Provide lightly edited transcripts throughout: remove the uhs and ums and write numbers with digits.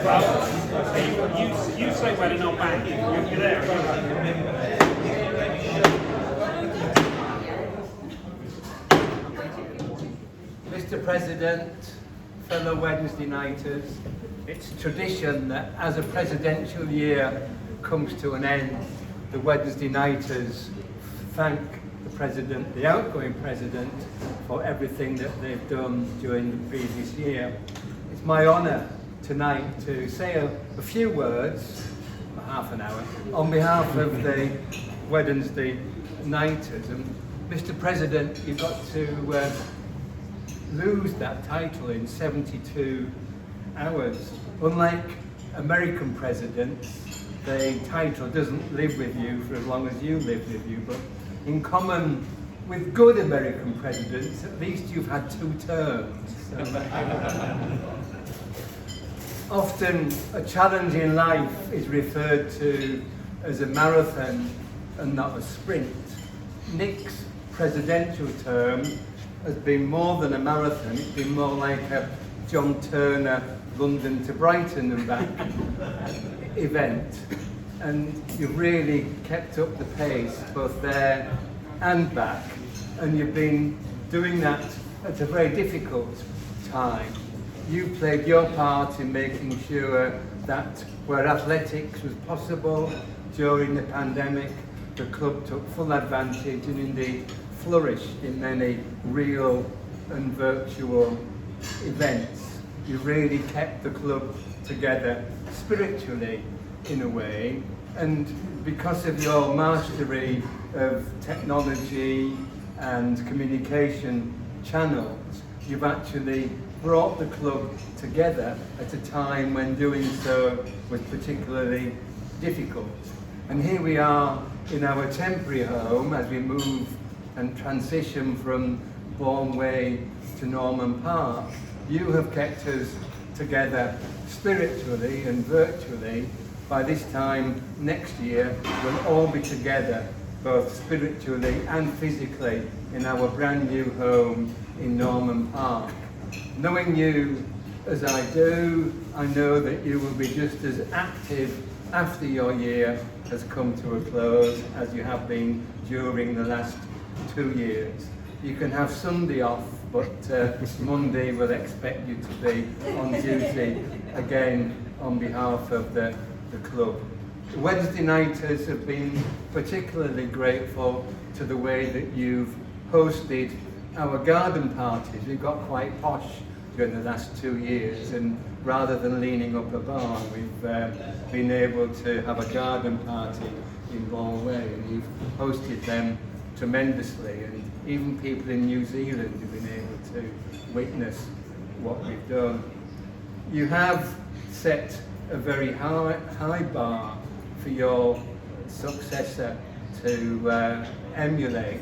You say when and I'll back you. You're there. Mr. President, fellow Wednesday nighters, it's tradition that as a presidential year comes to an end, the Wednesday nighters thank the President, the outgoing President, for everything that they've done during the previous year. It's my honour tonight to say a few words, half an hour, on behalf of the Wednesday nighters. And Mr. President, you've got to lose that title in 72 hours. Unlike American presidents, the title doesn't live with you for as long as you live with you, but in common with good American presidents, at least you've had 2 terms. Often a challenge in life is referred to as a marathon and not a sprint. Nick's presidential term has been more than a marathon, it's been more like a John Turner London to Brighton and back event. And you've really kept up the pace both there and back, and you've been doing that at a very difficult time. You played your part in making sure that where athletics was possible during the pandemic, the club took full advantage and indeed flourished in many real and virtual events. You really kept the club together spiritually in a way, and because of your mastery of technology and communication channels, you've actually brought the club together at a time when doing so was particularly difficult. And here we are in our temporary home as we move and transition from Bourne Way to Norman Park. You have kept us together spiritually and virtually. By this time next year, we'll all be together, both spiritually and physically, in our brand new home in Norman Park. Knowing you as I do, I know that you will be just as active after your year has come to a close as you have been during the last 2 years. You can have Sunday off, but Monday we'll expect you to be on duty again on behalf of the club. The Wednesday nighters have been particularly grateful to the way that you've hosted our garden parties. We've got quite posh during the last 2 years, and rather than leaning up a barn, we've been able to have a garden party in Bourne Way, and you've hosted them tremendously, and even people in New Zealand have been able to witness what we've done. You have set a very high bar for your successor to emulate.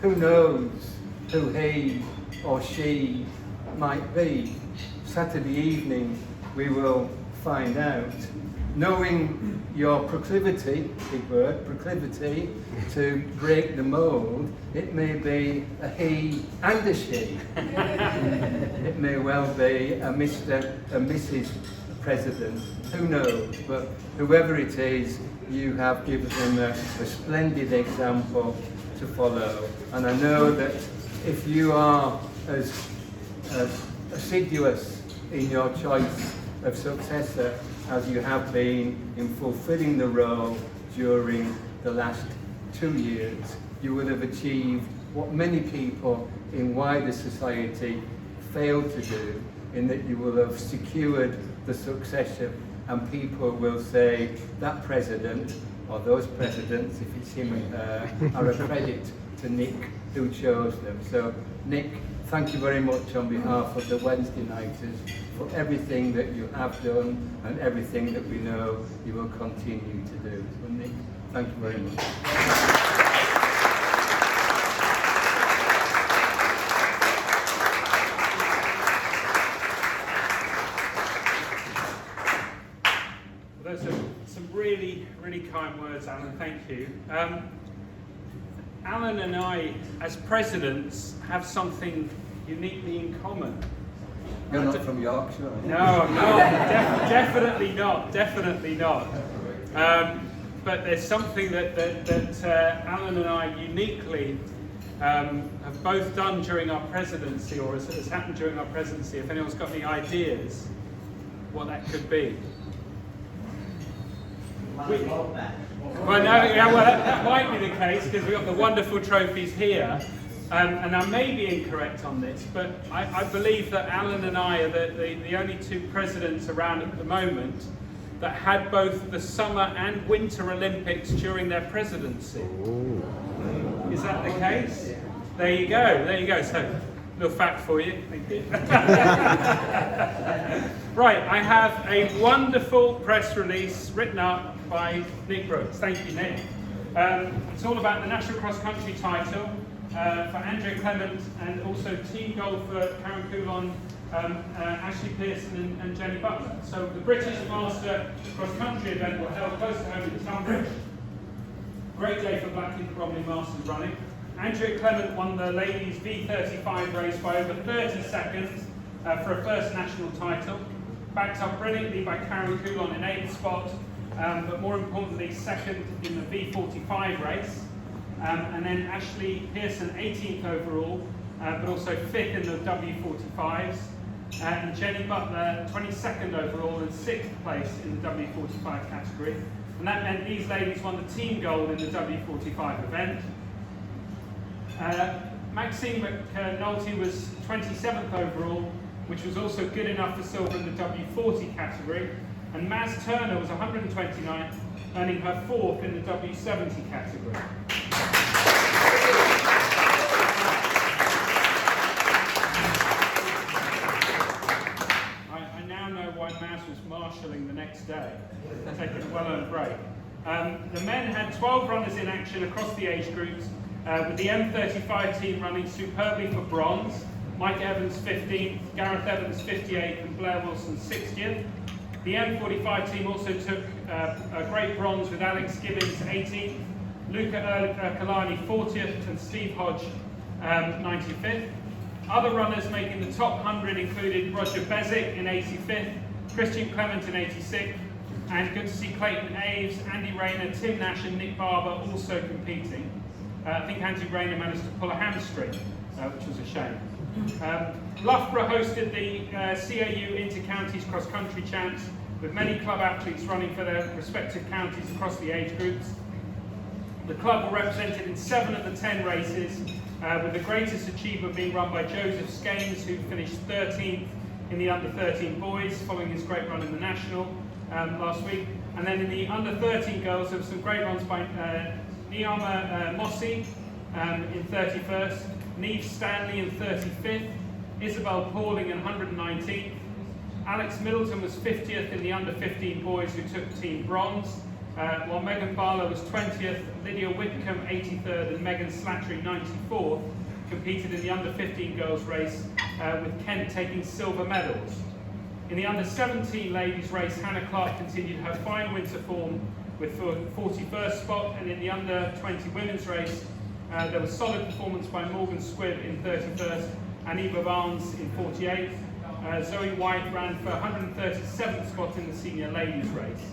Who knows who he or she might be? Saturday evening we will find out. Knowing your proclivity, big word, proclivity, to break the mould, it may be a he and a she. It may well be a Mr. and Mrs. President, who knows, but whoever it is, you have given them a splendid example to follow. And I know that if you are as assiduous in your choice of successor as you have been in fulfilling the role during the last 2 years, you will have achieved what many people in wider society fail to do, in that you will have secured the succession, and people will say that president, or those presidents, if it's him and her, are a credit to Nick who chose them. So Nick, thank you very much on behalf of the Wednesday nighters for everything that you have done and everything that we know you will continue to do. So Nick, thank you very much. Those are some really kind words, Alan. Thank you. Alan and I, as presidents, have something uniquely in common. You're not from Yorkshire, are you? No, I'm not. Definitely not. Definitely not. But there's something that Alan and I uniquely have both done during our presidency, or has happened during our presidency. If anyone's got any ideas what that could be. Well, that might be the case because we've got the wonderful trophies here. And I may be incorrect on this, but I believe that Alan and I are the only two presidents around at the moment that had both the Summer and Winter Olympics during their presidency. Ooh. Is that the case? There you go, there you go. So, little fact for you. Thank you. Right, I have a wonderful press release written up by Nick Brooks. Thank you, Nick. It's all about the National Cross Country title for Andrea Clement, and also team gold for Karen Coulon, Ashley Pearson and Jenny Butler. So the British Master Cross Country event will held close to home in Tunbridge. Great day for Blackheath Bromley Masters running. Andrea Clement won the ladies V35 race by over 30 seconds for a first national title. Backed up brilliantly by Karen Coulon in 8th spot, but more importantly second in the V45 race. And then Ashley Pearson 18th overall, but also 5th in the W45s. And Jenny Butler 22nd overall and 6th place in the W45 category. And that meant these ladies won the team gold in the W45 event. Maxine McNulty was 27th overall, which was also good enough for silver in the W40 category. And Maz Turner was 129th, earning her 4th in the W70 category. I now know why Maz was marshalling the next day, taking a well-earned break. The men had 12 runners in action across the age groups, with the M35 team running superbly for bronze. Mike Evans 15th, Gareth Evans 58th, and Blair Wilson 60th. The M45 team also took a great bronze with Alex Gibbons 18th, Luca Kalani 40th, and Steve Hodge 95th. Other runners making the top 100 included Roger Bezic in 85th, Christian Clement in 86th, and good to see Clayton Aves, Andy Rayner, Tim Nash and Nick Barber also competing. I think Andy Rayner managed to pull a hamstring, which was a shame. Loughborough hosted the CAU Inter-Counties Cross Country Champs, with many club athletes running for their respective counties across the age groups. The club were represented in 7 of the 10 races, with the greatest achievement being run by Joseph Skanes, who finished 13th in the under-13 boys, following his great run in the National last week. And then in the under-13 girls, there were some great runs by Niama Mossi in 31st, Neve Stanley in 35th, Isabel Pauling in 119th. Alex Middleton was 50th in the under-15 boys, who took team bronze, while Megan Barlow was 20th, Lydia Whitcomb 83rd, and Megan Slattery 94th, competed in the under-15 girls race, with Kent taking silver medals. In the under-17 ladies race, Hannah Clark continued her fine winter form with 41st spot, and in the under-20 women's race, there was solid performance by Morgan Squibb in 31st, and Eva Barnes in 48th. Zoe White ran for 137th spot in the senior ladies race.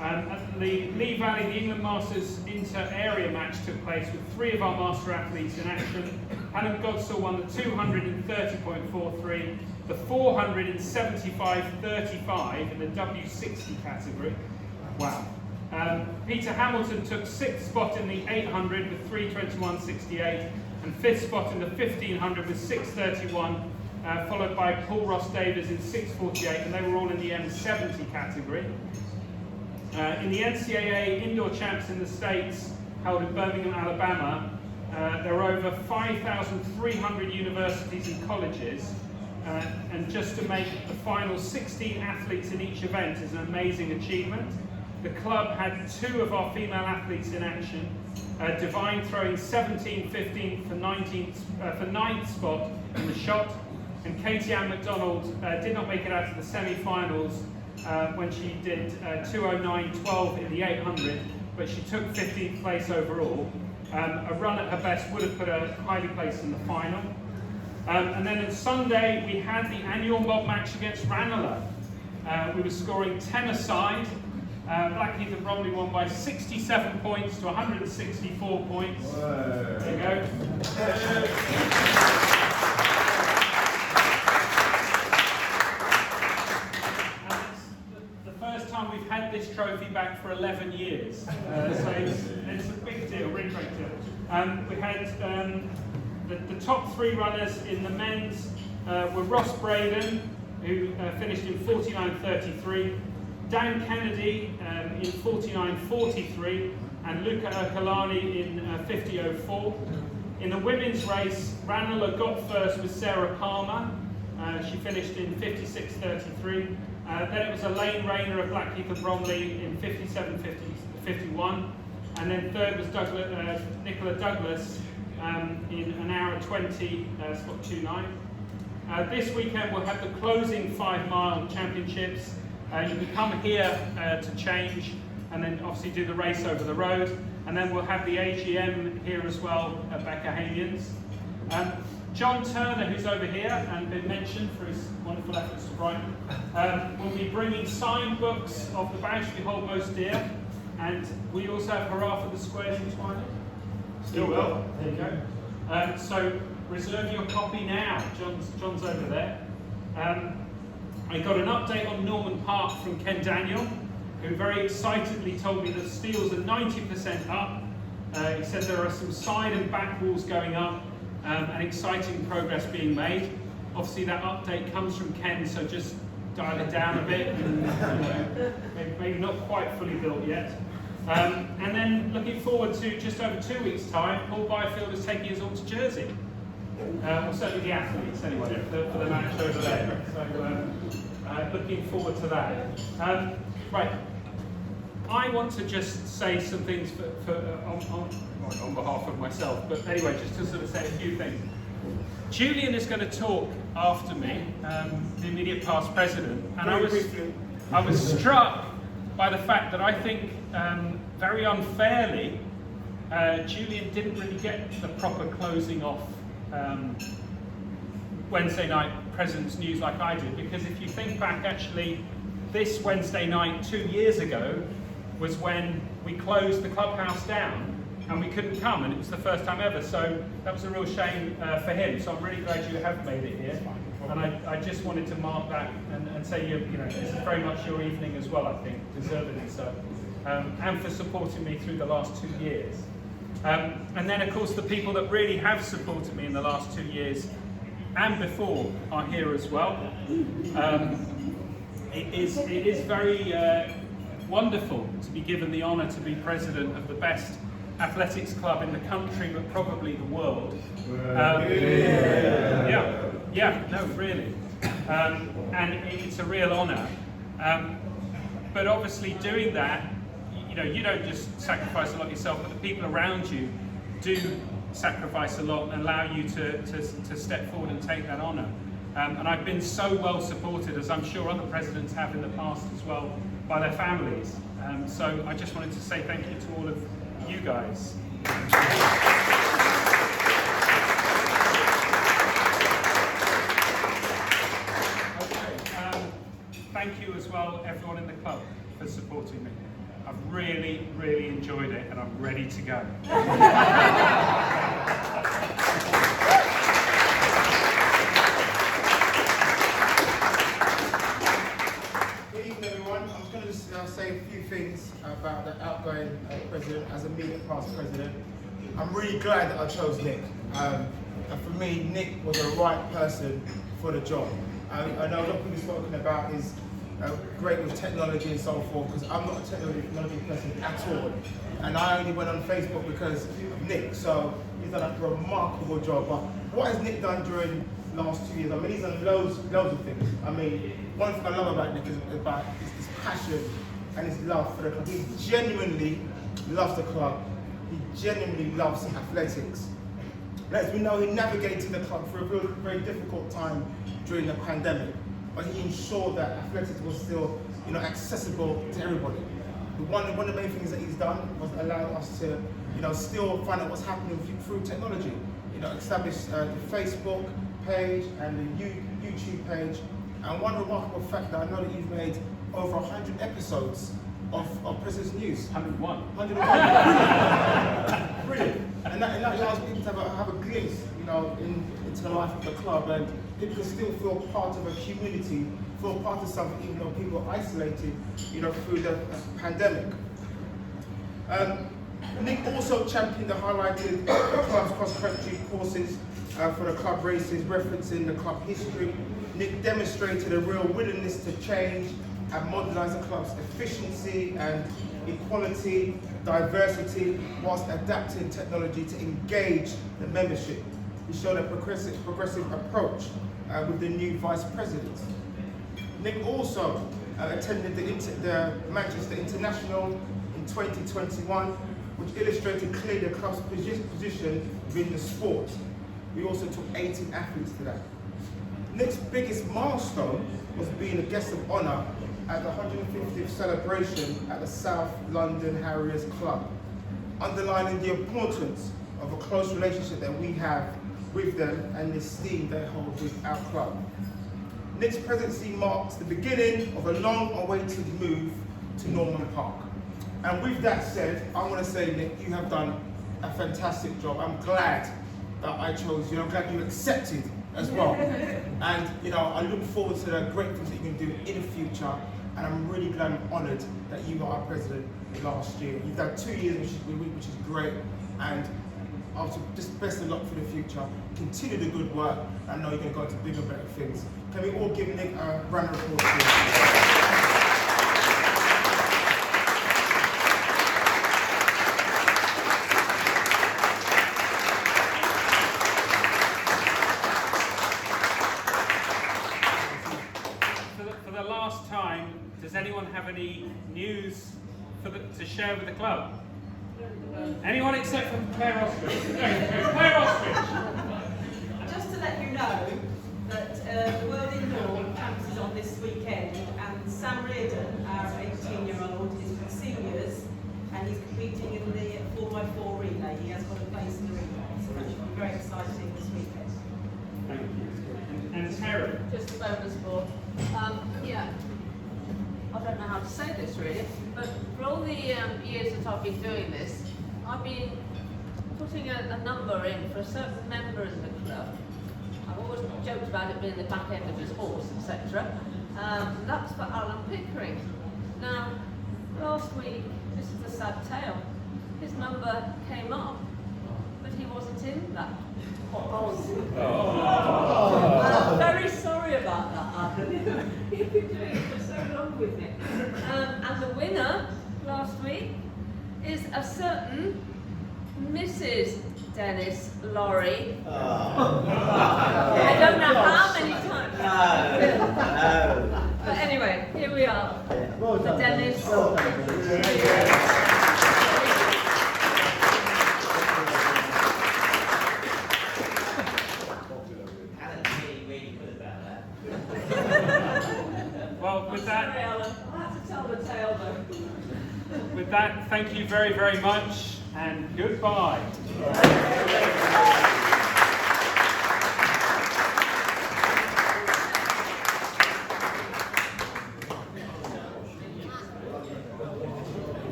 At the Lee Valley, the England Masters inter-area match took place with 3 of our master athletes in action. Helen Godsall won the 200.43, the 475.35 in the W60 category. Wow. Peter Hamilton took 6th spot in the 800 with 321.68, and 5th spot in the 1500 with 6:31, followed by Paul Ross Davies in 6:48, and they were all in the M70 category. In the NCAA Indoor Champs in the States, held in Birmingham, Alabama, there were over 5,300 universities and colleges, and just to make the final 16 athletes in each event is an amazing achievement. The club had 2 of our female athletes in action, Divine throwing 17, 15 for 9th spot in the shot, and Katie Ann McDonald did not make it out to the semi-finals when she did 2:09.12 in the 800, but she took 15th place overall. A run at her best would have put her highly placed in the final. And then on Sunday, we had the annual mob match against Ranelagh. We were scoring 10-a-side. Blackheath and Bromley won by 67 points to 164 points. Whoa. There you go. Time we've had this trophy back for 11 years, so it's a big deal, really great deal. We had the top 3 runners in the men's were Ross Braden, who finished in 49.33, Dan Kennedy in 49.43, and Luca Ercolani in 50.04. In the women's race, Ranelagh got first with Sarah Palmer. She finished in 56.33. Then it was Elaine Rayner of Blackheath and Bromley in 57.51, and then third was Nicola Douglas in an hour 20, spot 2.9. This weekend we'll have the closing 5-mile championships. You can come here to change, and then obviously do the race over the road, and then we'll have the AGM here as well at Beckahamians. John Turner, who's over here and been mentioned for his wonderful efforts to Brighton, will be bringing signed books of the badge we hold most dear, and we also have Hurrah for the Squares in Twilight. Still will. There you go. So reserve your copy now. John's over there. I got an update on Norman Park from Ken Daniel, who very excitedly told me that steels are 90% up. He said there are some side and back walls going up. And exciting progress being made. Obviously that update comes from Ken, so just dial it down a bit, and, maybe not quite fully built yet. And then looking forward to just over 2 weeks' time, Paul Byfield is taking us all to Jersey. Well, certainly the athletes anyway, for the match over there. So looking forward to that. Right. I want to just say some things on behalf of myself, but anyway, just to sort of say a few things. Julian is going to talk after me, the immediate past president, and I was struck by the fact that I think very unfairly Julian didn't really get the proper closing off Wednesday night President's News like I did, because if you think back, actually this Wednesday night 2 years ago was when we closed the clubhouse down and we couldn't come, and it was the first time ever, so that was a real shame for him. So I'm really glad you have made it here, and I just wanted to mark that and say you know this is very much your evening as well, I think, deservedly so, and for supporting me through the last 2 years. And then of course the people that really have supported me in the last 2 years and before are here as well. It is very wonderful to be given the honour to be president of the best athletics club in the country, but probably the world. No, really. And it's a real honour. But obviously doing that, you know, you don't just sacrifice a lot yourself, but the people around you do sacrifice a lot and allow you to step forward and take that honour. And I've been so well supported, as I'm sure other presidents have in the past as well, by their families. So I just wanted to say thank you to all of you guys. Okay, thank you as well, everyone in the club, for supporting me. I've really, really enjoyed it, and I'm ready to go. Say a few things about the outgoing president as immediate past president. I'm really glad that I chose Nick. And for me, Nick was the right person for the job. I know a lot of people spoken about is great with technology and so forth, because I'm not a technology person at all. And I only went on Facebook because of Nick, so he's done a remarkable job. But what has Nick done during the last 2 years? I mean, he's done loads of things. I mean, one thing I love about Nick is about his passion and his love for the club. He genuinely loves the club. He genuinely loves athletics. As we know, he navigated the club for a very difficult time during the pandemic, but he ensured that athletics was still, accessible to everybody. One of the main things that he's done was allow us to, still find out what's happening through technology. Establish Facebook, page and the YouTube page. And one remarkable fact that I know that you've made over 100 episodes of President's News. 101. 101. Brilliant. And that allows people to have a glimpse, into the life of the club, and people can still feel part of a community, feel part of something, even though people are isolated, through the pandemic. Nick also championed the highlighted club's cross-country courses for the club races, referencing the club history. Nick demonstrated a real willingness to change and modernise the club's efficiency and equality, diversity, whilst adapting technology to engage the membership. He showed a progressive approach with the new vice president. Nick also attended the Manchester International in 2021, which illustrated clearly the club's position within the sport. We also took 18 athletes to that. Nick's biggest milestone was being a guest of honour at the 150th celebration at the South London Harriers Club, underlining the importance of a close relationship that we have with them and the esteem they hold with our club. Nick's presidency marks the beginning of a long-awaited move to Norman Park. And with that said, I want to say, Nick, you have done a fantastic job. I'm glad that I chose you. I'm glad you accepted as well. And I look forward to the great things that you can do in the future. And I'm really glad and honoured that you were our president last year. You've done 2 years, which is great. And just best of luck for the future. Continue the good work. I know you're going to go into bigger, better things. Can we all give Nick a round of applause? Does anyone have any news to share with the club? Anyone except for Claire Ostrich? Claire Ostrich! Just to let you know that the World Indoor Champs is on this weekend, and Sam Reardon, our 18-year-old, is for seniors, and he's competing in the 4x4 relay. He has got a place in the relay, so that should be very exciting this weekend. Thank you. And Terry? Just a bonus sport. I don't know how to say this really, but for all the years that I've been doing this, I've been putting a number in for a certain member in the club. I've always joked about it being the back end of his horse, etc. And that's for Alan Pickering. Now, last week, this is the sad tale, his number came up, but he wasn't in that. I'm very sorry about that, Alan. You've been doing it for so long with me. And the winner last week is a certain Mrs. Dennis Laurie. I don't know how many times. But anyway, here we are. The Dennis. Well, with that, Sorry, Alan. I have to tell the tale though. with that, thank you very, very much, and goodbye.